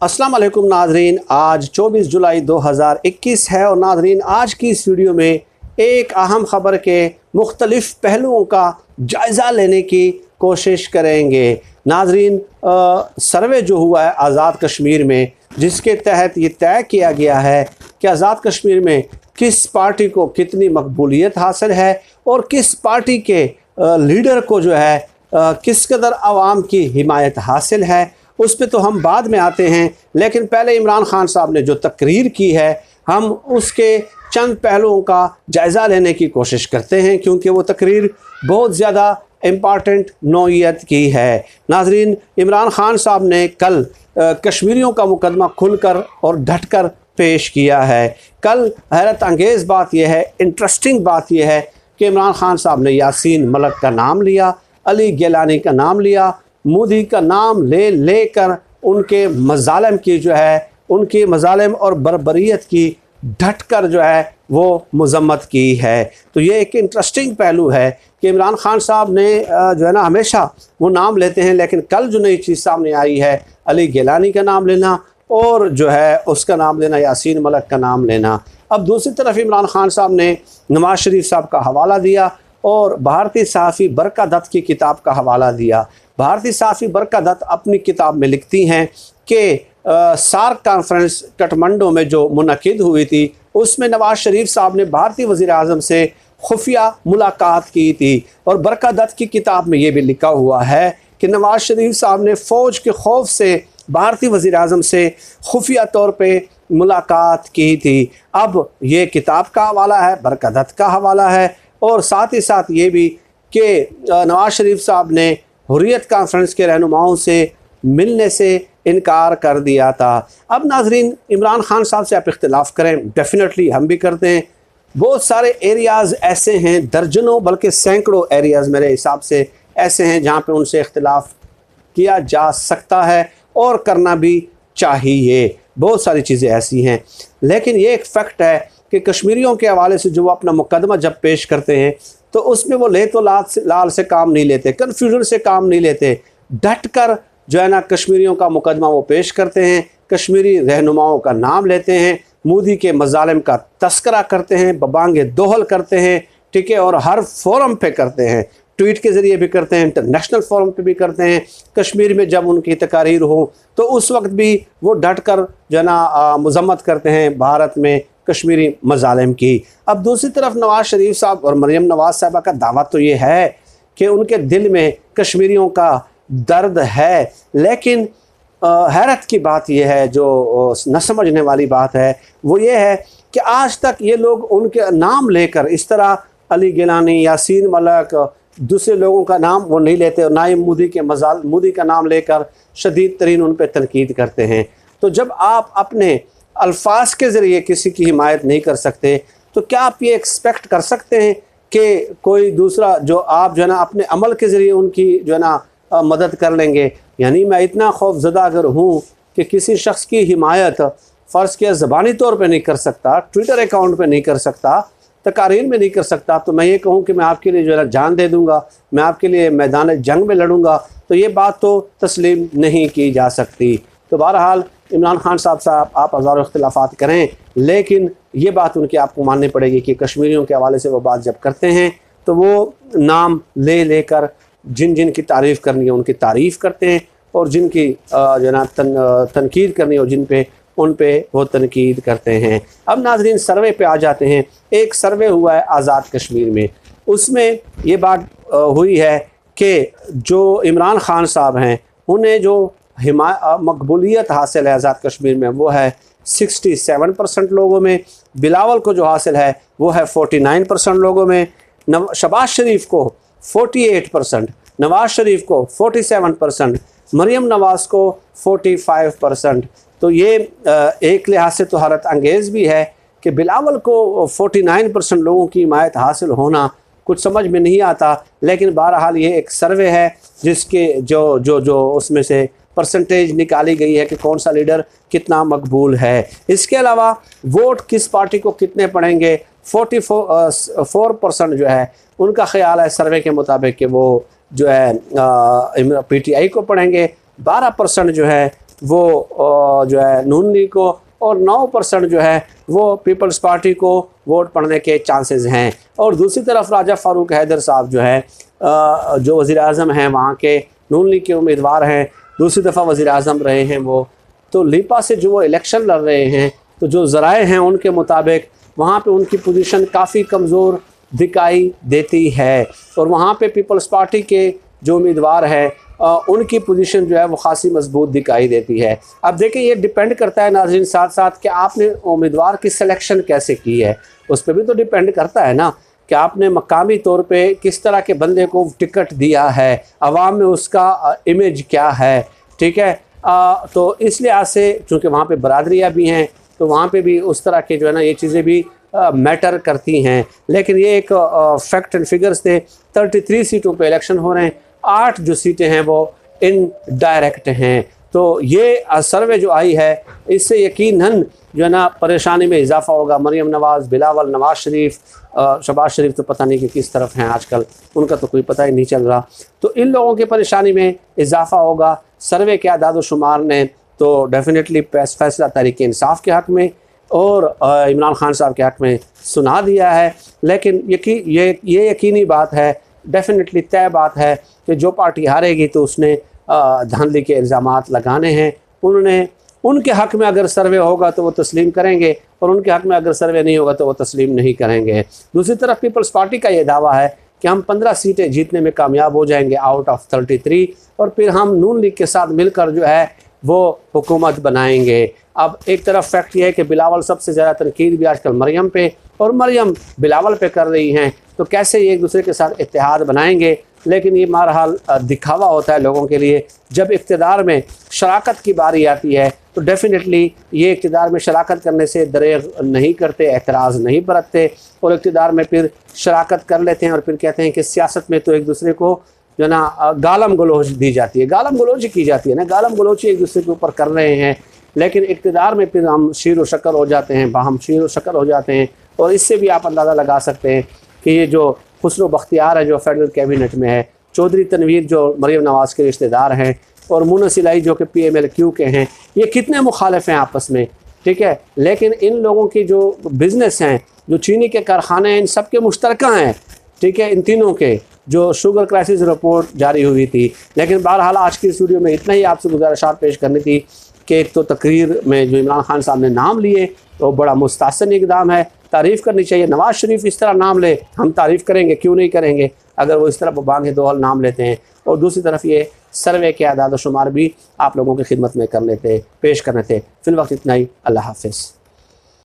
अस्सलाम वालेकुम नाजरीन, आज 24 जुलाई 2021 है और नाजरीन आज की इस वीडियो में एक अहम ख़बर के मुख्तलिफ़ पहलुओं का जायज़ा लेने की कोशिश करेंगे। नाजरीन, सर्वे जो हुआ है आज़ाद कश्मीर में, जिसके तहत ये तय किया गया है कि आज़ाद कश्मीर में किस पार्टी को कितनी मकबूलियत हासिल है और किस पार्टी के लीडर को जो है किस कदर आवाम की हिमायत हासिल है, उस पे तो हम बाद में आते हैं। लेकिन पहले इमरान खान साहब ने जो तकरीर की है, हम उसके चंद पहलुओं का जायज़ा लेने की कोशिश करते हैं, क्योंकि वो तकरीर बहुत ज़्यादा इम्पॉर्टेंट नौइयत की है। नाजरीन, इमरान खान साहब ने कल कश्मीरियों का मुकदमा खुलकर और डटकर पेश किया है। कल हैरत अंगेज़ बात यह है, इंटरेस्टिंग बात यह है कि इमरान खान साहब ने यासीन मलिक का नाम लिया, अली गिलानी का नाम लिया, मोदी का नाम लेकर उनके मज़ालिम की जो है, उनकी मज़ालिम और बर्बरियत की डटकर जो है वो मज़म्मत की है। तो ये एक इंटरेस्टिंग पहलू है कि इमरान खान साहब ने जो है ना हमेशा वो नाम लेते हैं, लेकिन कल जो नई चीज़ सामने आई है अली गिलानी का नाम लेना और जो है उसका नाम लेना, यासीन मलिक का नाम लेना। अब दूसरी तरफ इमरान खान साहब ने नवाज शरीफ साहब का हवाला दिया और भारतीय सहाफ़ी बरका दत्त की किताब का हवाला दिया। भारतीय सहाफ़ी बरका दत्त अपनी किताब में लिखती हैं कि सार्क कॉन्फ्रेंस काठमांडू में जो मुनक़िद हुई थी, उसमें नवाज शरीफ साहब ने भारतीय वज़ीर आज़म से खुफिया मुलाकात की थी। और बरका दत्त की किताब में ये भी लिखा हुआ है कि नवाज शरीफ साहब ने फ़ौज के खौफ से भारतीय वज़ीर आज़म से खुफिया तौर पे मुलाकात की थी। अब ये किताब का हवाला है, बरका दत्त का हवाला है, और साथ ही साथ ये भी कि नवाज शरीफ साहब ने हुर्रियत कॉन्फ्रेंस के रहनुमाओं से मिलने से इनकार कर दिया था। अब नाजरीन, इमरान खान साहब से आप इख्तिलाफ़ करें, डेफिनेटली हम भी करते हैं। बहुत सारे एरियाज़ ऐसे हैं, दर्जनों बल्कि सैकड़ों एरियाज़ मेरे हिसाब से ऐसे हैं जहाँ पे उनसे इख्तिलाफ़ किया जा सकता है और करना भी चाहिए। बहुत सारी चीज़ें ऐसी हैं, लेकिन ये एक फ़ैक्ट है कि कश्मीरियों के हवाले से जो वो अपना मुकदमा जब पेश करते हैं तो उसमें वो ले तो लाल से काम नहीं लेते, कन्फ्यूजन से काम नहीं लेते, डट कर जो है ना कश्मीरियों का मुकदमा वो पेश करते हैं, कश्मीरी रहनुमाओं का नाम लेते हैं, मोदी के मज़ालिम का तस्करा करते हैं, बबांगे दोहल करते हैं, ठीक है, और हर फोरम पे करते हैं, ट्वीट के ज़रिए भी करते हैं, इंटरनेशनल फोरम पे भी करते हैं। कश्मीर में जब उनकी तकारीर हो तो उस वक्त भी वो डट कर जो है ना मज़म्मत करते हैं भारत में कश्मीरी मज़ालिम की। अब दूसरी तरफ नवाज़ शरीफ साहब और मरियम नवाज़ साहबा का दावा तो ये है कि उनके दिल में कश्मीरियों का दर्द है, लेकिन हैरत की बात यह है, जो न समझने वाली बात है, वो ये है कि आज तक ये लोग उनके नाम लेकर इस तरह अली गिलानी, यासीन मलिक, दूसरे लोगों का नाम वो नहीं लेते, और ना ही मोदी का नाम लेकर शदीद तरीन उन पर तनकीद करते हैं। तो जब आप अपने अल्फाज के ज़रिए किसी की हिमायत नहीं कर सकते, तो क्या आप ये एक्सपेक्ट कर सकते हैं कि कोई दूसरा जो आप जो है ना अपने अमल के ज़रिए उनकी जो है ना मदद कर लेंगे? यानी मैं इतना खौफज़दा अगर हूँ कि किसी शख्स की हिमायत फ़र्ज़ किया ज़बानी तौर पे नहीं कर सकता, ट्विटर अकाउंट पे नहीं कर सकता, तकारीर में नहीं कर सकता, तो मैं ये कहूँ कि मैं आपके लिए जो है ना जान दे दूँगा, मैं आपके लिए मैदान जंग में लड़ूँगा, तो ये बात तो तस्लीम नहीं की जा सकती। तो बहरहाल इमरान खान साहब आप हज़ारों इख्तिलाफ़ात करें, लेकिन ये बात उनकी आपको माननी पड़ेगी कि कश्मीरियों के हवाले से वो बात जब करते हैं तो वो नाम लेकर जिन जिन की तारीफ़ करनी है उनकी तारीफ़ करते हैं, और जिनकी जो ना तनकीद करनी है जिन पे उन पे वो तनकीद करते हैं। अब नाजरीन, सर्वे पे आ जाते हैं। एक सर्वे हुआ है आज़ाद कश्मीर में, उसमें ये बात हुई है कि जो इमरान खान साहब हैं उन्हें जो मकबूलियत हासिल है आज़ाद कश्मीर में वो है 67% लोगों में, बिलावल को जो हासिल है वो है 49% लोगों में, शहबाज शरीफ को 48%, नवाज शरीफ को 47%, मरियम नवाज़ को 45%। तो ये एक लिहाज से तो हैरत अंगेज़ भी है कि बिलावल को 49% लोगों की हिमायत हासिल होना कुछ समझ में नहीं आता, लेकिन बहरहाल ये एक सर्वे है जिसके जो उसमें से परसेंटेज निकाली गई है कि कौन सा लीडर कितना मकबूल है। इसके अलावा वोट किस पार्टी को कितने पड़ेंगे, 44% जो है उनका ख्याल है सर्वे के मुताबिक कि वो जो है PTI को पड़ेंगे, 12% जो है वो जो है नून लीग को, और 9% जो है वो पीपल्स पार्टी को वोट पड़ने के चांसेस हैं। और दूसरी तरफ राजा फ़ारूक हैदर साहब जो है जो वज़ीर आज़म हैं वहाँ के नून लीग के उम्मीदवार हैं, दूसरी दफ़ा वज़ीर आज़म रहे हैं वो, तो लिपा से जो वो इलेक्शन लड़ रहे हैं, तो जो ज़राए हैं उनके मुताबिक वहाँ पे उनकी पोजीशन काफ़ी कमज़ोर दिखाई देती है। और वहाँ पे पीपल्स पार्टी के जो उम्मीदवार हैं उनकी पोजीशन जो है वो खासी मजबूत दिखाई देती है। अब देखिए ये डिपेंड करता है नाज़रीन साथ साथ कि आपने उम्मीदवार की सिलेक्शन कैसे की है, उस पर भी तो डिपेंड करता है ना कि आपने मकामी तौर पे किस तरह के बंदे को टिकट दिया है, अवाम में उसका इमेज क्या है, ठीक है। तो इस लिहाज से चूँकि वहाँ पे बरादरियाँ भी हैं तो वहाँ पे भी उस तरह के जो है ना ये चीज़ें भी मैटर करती हैं। लेकिन ये एक फैक्ट एंड फिगर्स थे, 33 सीटों पे इलेक्शन हो रहे हैं, 8 जो सीटें हैं वो इनडायरेक्ट हैं। तो ये सर्वे जो आई है इससे यकीनन जो है ना परेशानी में इजाफा होगा। मरीम नवाज़, बिलावल, नवाज शरीफ, शहबाज शरीफ तो पता नहीं कि किस तरफ हैं आजकल, उनका तो कोई पता ही नहीं चल रहा। तो इन लोगों की परेशानी में इजाफा होगा। सर्वे के आदाद शुमार ने तो डेफिनेटली फैसला तहरीक इंसाफ के हक़ में और इमरान खान साहब के हक़ में सुना दिया है। लेकिन ये यकीनी बात है, डेफिनेटली तय बात है कि जो पार्टी हारेगी तो उसने धांधली के इल्ज़ामात लगाने हैं। उन्होंने उनके हक़ में अगर सर्वे होगा तो वो तस्लीम करेंगे और उनके हक़ में अगर सर्वे नहीं होगा तो वो तस्लीम नहीं करेंगे। दूसरी तरफ पीपल्स पार्टी का ये दावा है कि हम 15 सीटें जीतने में कामयाब हो जाएंगे आउट ऑफ 33, और फिर हम नून लीग के साथ मिलकर जो है वो हुकूमत बनाएंगे। अब एक तरफ फैक्ट ये है कि बिलावल सबसे ज़्यादा तनकीद भी आजकल मरियम पे और मरियम बिलावल पे कर रही हैं, तो कैसे ये एक दूसरे के साथ इत्तेहाद बनाएंगे। लेकिन ये बहरहाल दिखावा होता है लोगों के लिए। जब इक़्तिदार में शराकत की बारी आती है तो डेफिनेटली ये इक़्तिदार में शराकत करने से दरेग नहीं करते, एतराज़ नहीं बरतते, और इक़्तिदार में फिर शराकत कर लेते हैं और फिर कहते हैं कि सियासत में तो एक दूसरे को जो ना गालम गलोच दी जाती है, गालम गलोच की जाती है ना, गालम गलोच एक दूसरे के ऊपर कर रहे हैं। लेकिन इक़्तिदार में फिर हम शीर व शक्ल हो जाते हैं, बाहम शीर व शक्ल हो जाते हैं। और इससे भी आप अंदाज़ा लगा सकते हैं कि ये जो खुसरो बख्तियार है जो फेडरल कैबिनेट में है, चौधरी तनवीर जो मरीम नवाज़ के रिश्तेदार हैं, और मुनस इलाही जो कि PMLQ के हैं, ये कितने मुखालिफ हैं आपस में, ठीक है। लेकिन इन लोगों की जो बिज़नेस हैं, जो चीनी के कारखाने हैं, इन सब के मुश्तरका हैं, ठीक है, इन तीनों के जो शुगर क्राइसिस रिपोर्ट जारी हुई थी। लेकिन बहरहाल आज की इस वीडियो में इतना ही आपसे गुजारिशात पेश करनी थी कि एक तो तकरीर में जो इमरान खान साहब ने नाम लिए तो बड़ा मुस्तहसन इक़दाम है, तारीफ़ करनी चाहिए। नवाज़ शरीफ इस तरह नाम ले, हम तारीफ़ करेंगे, क्यों नहीं करेंगे अगर वो इस तरह बांगे दोहल नाम लेते हैं। और दूसरी तरफ ये सर्वे के आदाद शुमार भी आप लोगों की खिदमत में कर लेते, पेश करने थे। फिल वक्त इतना ही, अल्लाह हाफ़िज़।